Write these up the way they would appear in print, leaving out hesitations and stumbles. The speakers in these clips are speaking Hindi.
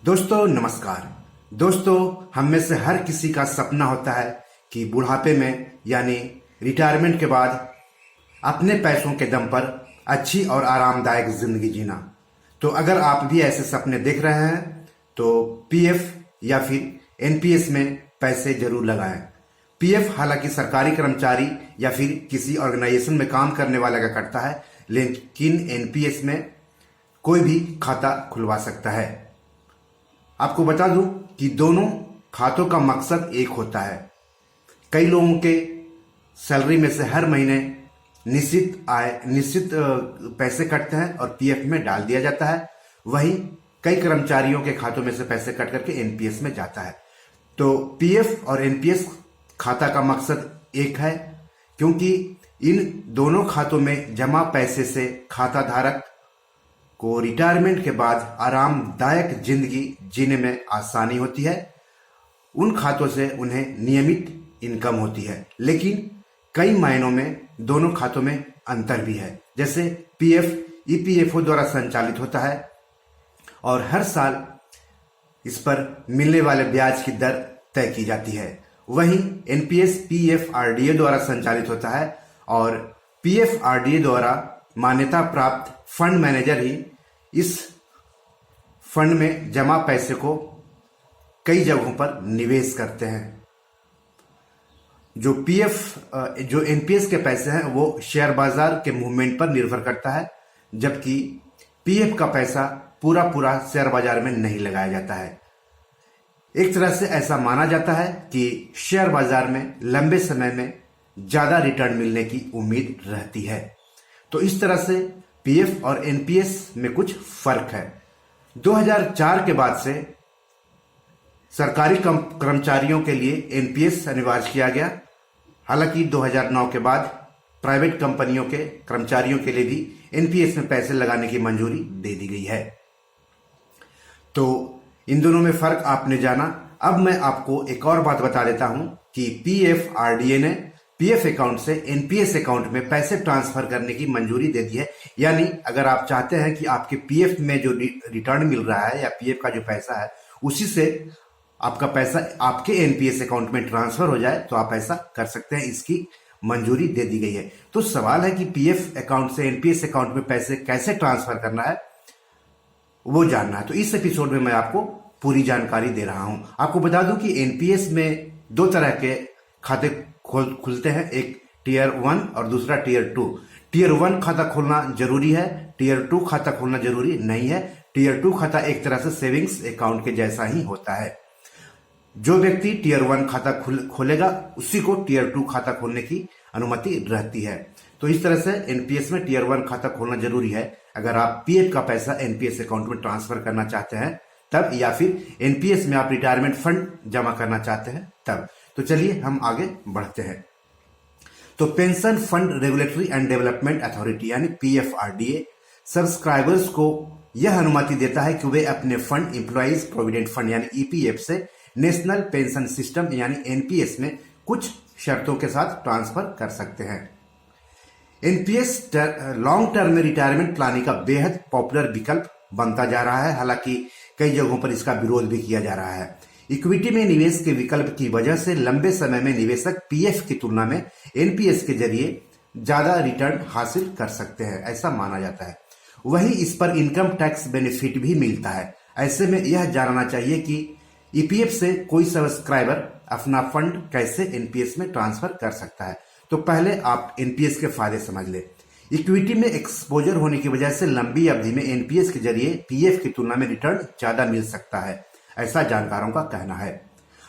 दोस्तों नमस्कार। दोस्तों, हम में से हर किसी का सपना होता है कि बुढ़ापे में यानी रिटायरमेंट के बाद अपने पैसों के दम पर अच्छी और आरामदायक जिंदगी जीना। तो अगर आप भी ऐसे सपने देख रहे हैं तो पीएफ या फिर एनपीएस में पैसे जरूर लगाएं। पीएफ हालांकि सरकारी कर्मचारी या फिर किसी ऑर्गेनाइजेशन में काम करने वाला का कटता है, लेकिन एनपीएस में कोई भी खाता खुलवा सकता है। आपको बता दूं कि दोनों खातों का मकसद एक होता है। कई लोगों के सैलरी में से हर महीने निश्चित पैसे कटते हैं और पीएफ में डाल दिया जाता है। वहीं कई कर्मचारियों के खातों में से पैसे कट करके एनपीएस में जाता है। तो पीएफ और एनपीएस खाता का मकसद एक है, क्योंकि इन दोनों खातों में जमा पैसे से खाता धारक को रिटायरमेंट के बाद आरामदायक जिंदगी जीने में आसानी होती है। उन खातों से उन्हें नियमित इनकम होती है, लेकिन कई मायनों में दोनों खातों में अंतर भी है। जैसे पीएफ ईपीएफओ द्वारा संचालित होता है और हर साल इस पर मिलने वाले ब्याज की दर तय की जाती है। वहीं एनपीएस पीएफआरडीए द्वारा संचालित होता है और पीएफआरडीए द्वारा मान्यता प्राप्त फंड मैनेजर ही इस फंड में जमा पैसे को कई जगहों पर निवेश करते हैं। जो एनपीएस के पैसे हैं वो शेयर बाजार के मूवमेंट पर निर्भर करता है, जबकि पीएफ का पैसा पूरा शेयर बाजार में नहीं लगाया जाता है। एक तरह से ऐसा माना जाता है कि शेयर बाजार में लंबे समय में ज्यादा रिटर्न मिलने की उम्मीद रहती है। तो इस तरह से पीएफ और एनपीएस में कुछ फर्क है। 2004 के बाद से सरकारी कर्मचारियों के लिए एनपीएस अनिवार्य किया गया। हालांकि 2009 के बाद प्राइवेट कंपनियों के कर्मचारियों के लिए भी एनपीएस में पैसे लगाने की मंजूरी दे दी गई है। तो इन दोनों में फर्क आपने जाना। अब मैं आपको एक और बात बता देता हूं कि पीएफआरडीए ने पीएफ अकाउंट से एनपीएस अकाउंट में पैसे ट्रांसफर करने की मंजूरी दे दी है। यानी अगर आप चाहते हैं कि आपके पीएफ में जो रिटर्न मिल रहा है या पीएफ का जो पैसा है उसी से आपका पैसा आपके एनपीएस अकाउंट में ट्रांसफर हो जाए, तो आप ऐसा कर सकते हैं। इसकी मंजूरी दे दी गई है। तो सवाल है कि पीएफ अकाउंट से एनपीएस अकाउंट में पैसे कैसे ट्रांसफर करना है, वो जानना है। तो इस एपिसोड में मैं आपको पूरी जानकारी दे रहा हूं। आपको बता दूं कि एनपीएस में दो तरह के खाते खुलते हैं, एक टीयर 1 और दूसरा टीयर 2। टीयर 1 खाता खोलना जरूरी है, टीयर 2 खाता खोलना जरूरी नहीं है। टीयर 2 खाता एक तरह से सेविंग्स अकाउंट के जैसा ही होता है। जो व्यक्ति टीयर 1 खाता खोलेगा उसी को टीयर 2 खाता खोलने की अनुमति रहती है। तो इस तरह से एनपीएस में टीयर 1 खाता खोलना जरूरी है अगर आप पीएफ का पैसा एनपीएस अकाउंट में ट्रांसफर करना चाहते हैं तब, या फिर एनपीएस में आप रिटायरमेंट फंड जमा करना चाहते हैं तब। तो चलिए हम आगे बढ़ते हैं। तो pension fund regulatory and development authority यानी पीएफआरडीए सब्सक्राइबर्स को यह अनुमति देता है कि वे अपने फंड एम्प्लॉइज प्रोविडेंट फंड यानी ईपीएफ से नेशनल पेंशन सिस्टम यानी एनपीएस में कुछ शर्तों के साथ ट्रांसफर कर सकते हैं। एनपीएस लॉन्ग टर्म में रिटायरमेंट प्लानिंग का बेहद पॉपुलर विकल्प बनता जा रहा है। हालांकि कई जगहों पर इसका विरोध भी किया जा रहा है। इक्विटी में निवेश के विकल्प की वजह से लंबे समय में निवेशक पीएफ की तुलना में एनपीएस के जरिए ज्यादा रिटर्न हासिल कर सकते हैं, ऐसा माना जाता है। वहीं इस पर इनकम टैक्स बेनिफिट भी मिलता है। ऐसे में यह जानना चाहिए कि ईपीएफ से कोई सब्सक्राइबर अपना फंड कैसे एनपीएस में ट्रांसफर कर सकता है। तो पहले आप एनपीएस के फायदे समझ ले। इक्विटी में एक्सपोजर होने की वजह से लंबी अवधि में एनपीएस के जरिए पीएफ की तुलना में रिटर्न ज्यादा मिल सकता है, ऐसा जानकारों का कहना है।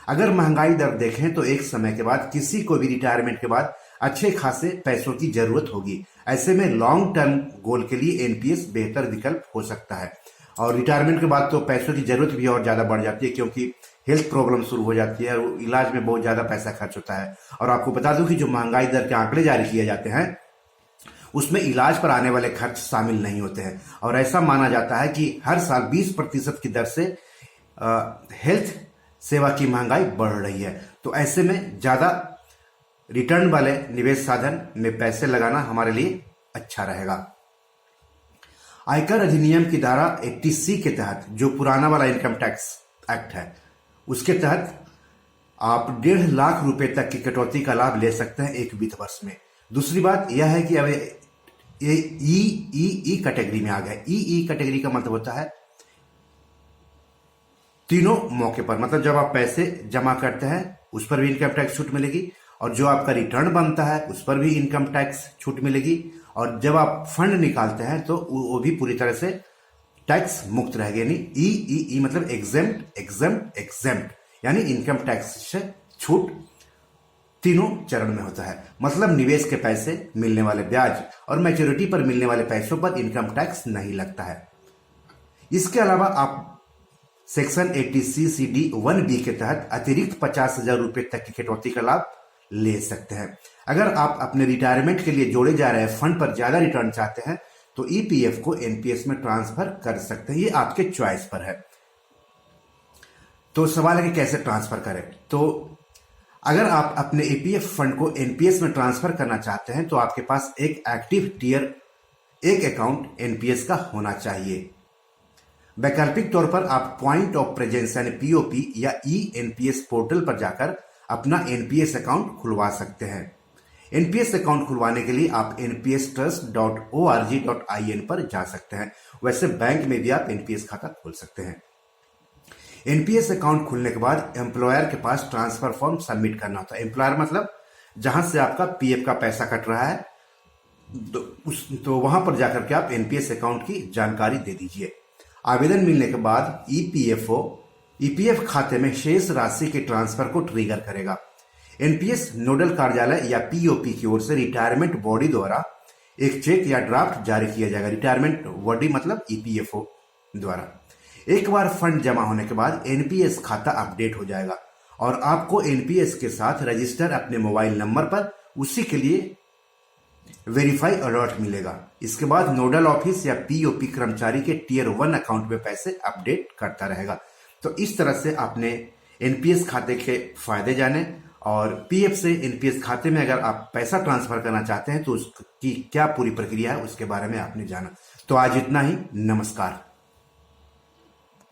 अगर महंगाई दर देखें तो एक समय के बाद किसी को भी रिटायरमेंट के बाद अच्छे खासे पैसों की जरूरत होगी। ऐसे में लॉन्ग टर्म गोल के लिए एनपीएस बेहतर विकल्प हो सकता है। और रिटायरमेंट के बाद तो पैसों की जरूरत भी और ज्यादा बढ़ जाती है, क्योंकि हेल्थ प्रॉब्लम शुरू हो जाती है और इलाज में बहुत ज्यादा पैसा खर्च होता है। और आपको बता दूं कि जो महंगाई दर के आंकड़े जारी किए जाते हैं उसमें इलाज पर आने वाले खर्च शामिल नहीं होते हैं। और ऐसा माना जाता है कि हर साल 20% की दर से हेल्थ सेवा की महंगाई बढ़ रही है। तो ऐसे में ज्यादा रिटर्न वाले निवेश साधन में पैसे लगाना हमारे लिए अच्छा रहेगा। आयकर अधिनियम की धारा 80C के तहत, जो पुराना वाला इनकम टैक्स एक्ट है, उसके तहत आप 1.5 लाख रुपए तक की कटौती का लाभ ले सकते हैं एक वित्त वर्ष में। दूसरी बात यह है कि अब ये ई कैटेगरी में आ गया। ई कैटेगरी का मतलब होता है तीनों मौके पर, मतलब जब आप पैसे जमा करते हैं उस पर भी इनकम टैक्स छूट मिलेगी, और जो आपका रिटर्न बनता है उस पर भी इनकम टैक्स छूट मिलेगी, और जब आप फंड निकालते हैं तो वो भी पूरी तरह से टैक्स मुक्त रहेगी। यानी ई मतलब एग्जेम्प्ट यानी इनकम टैक्स से छूट तीनों चरण में होता है। मतलब निवेश के पैसे, मिलने वाले ब्याज और मैच्योरिटी पर मिलने वाले पैसों पर इनकम टैक्स नहीं लगता है। इसके अलावा आप सेक्शन 80C 1B के तहत अतिरिक्त 50,000 रुपए तक की कटौती का लाभ ले सकते हैं। अगर आप अपने रिटायरमेंट के लिए जोड़े जा रहे फंड पर ज्यादा रिटर्न चाहते हैं तो ईपीएफ को एनपीएस में ट्रांसफर कर सकते हैं, ये आपके चॉइस पर है। तो सवाल है कि कैसे ट्रांसफर करें। तो अगर आप अपने ईपीएफ फंड को एनपीएस में ट्रांसफर करना चाहते हैं तो आपके पास एक एक्टिव टियर 1 अकाउंट एनपीएस का होना चाहिए। वैकल्पिक तौर पर आप पॉइंट ऑफ प्रेजेंस यानी पीओपी या ई एनपीएस पोर्टल पर जाकर अपना एनपीएस अकाउंट खुलवा सकते हैं। एनपीएस अकाउंट खुलवाने के लिए आप npstrust.org.in पर जा सकते हैं। वैसे बैंक में भी आप एनपीएस खाता खोल सकते हैं। एनपीएस अकाउंट खुलने के बाद एम्प्लॉयर के पास ट्रांसफर फॉर्म सबमिट करना होता है। एम्प्लॉयर मतलब जहां से आपका पीएफ का पैसा कट रहा है, तो वहां पर जाकर के आप एनपीएस अकाउंट की जानकारी दे दीजिए। आवेदन मिलने के बाद ईपीएफ खाते में शेष राशि के ट्रांसफर को ट्रिगर करेगा। एनपीएस नोडल कार्यालय या पीओपी की ओर से रिटायरमेंट बॉडी द्वारा एक चेक या ड्राफ्ट जारी किया जाएगा। रिटायरमेंट बॉडी मतलब ईपीएफओ द्वारा। एक बार फंड जमा होने के बाद एनपीएस खाता अपडेट हो जाएगा और आपको एनपीएस के साथ रजिस्टर अपने मोबाइल नंबर पर उसी के लिए वेरीफाई अलर्ट मिलेगा। इसके बाद नोडल ऑफिस या पीओपी कर्मचारी के टियर 1 अकाउंट में पैसे अपडेट करता रहेगा। तो इस तरह से आपने एनपीएस खाते के फायदे जाने, और पीएफ से एनपीएस खाते में अगर आप पैसा ट्रांसफर करना चाहते हैं तो उसकी क्या पूरी प्रक्रिया है उसके बारे में आपने जाना। तो आज इतना ही। नमस्कार।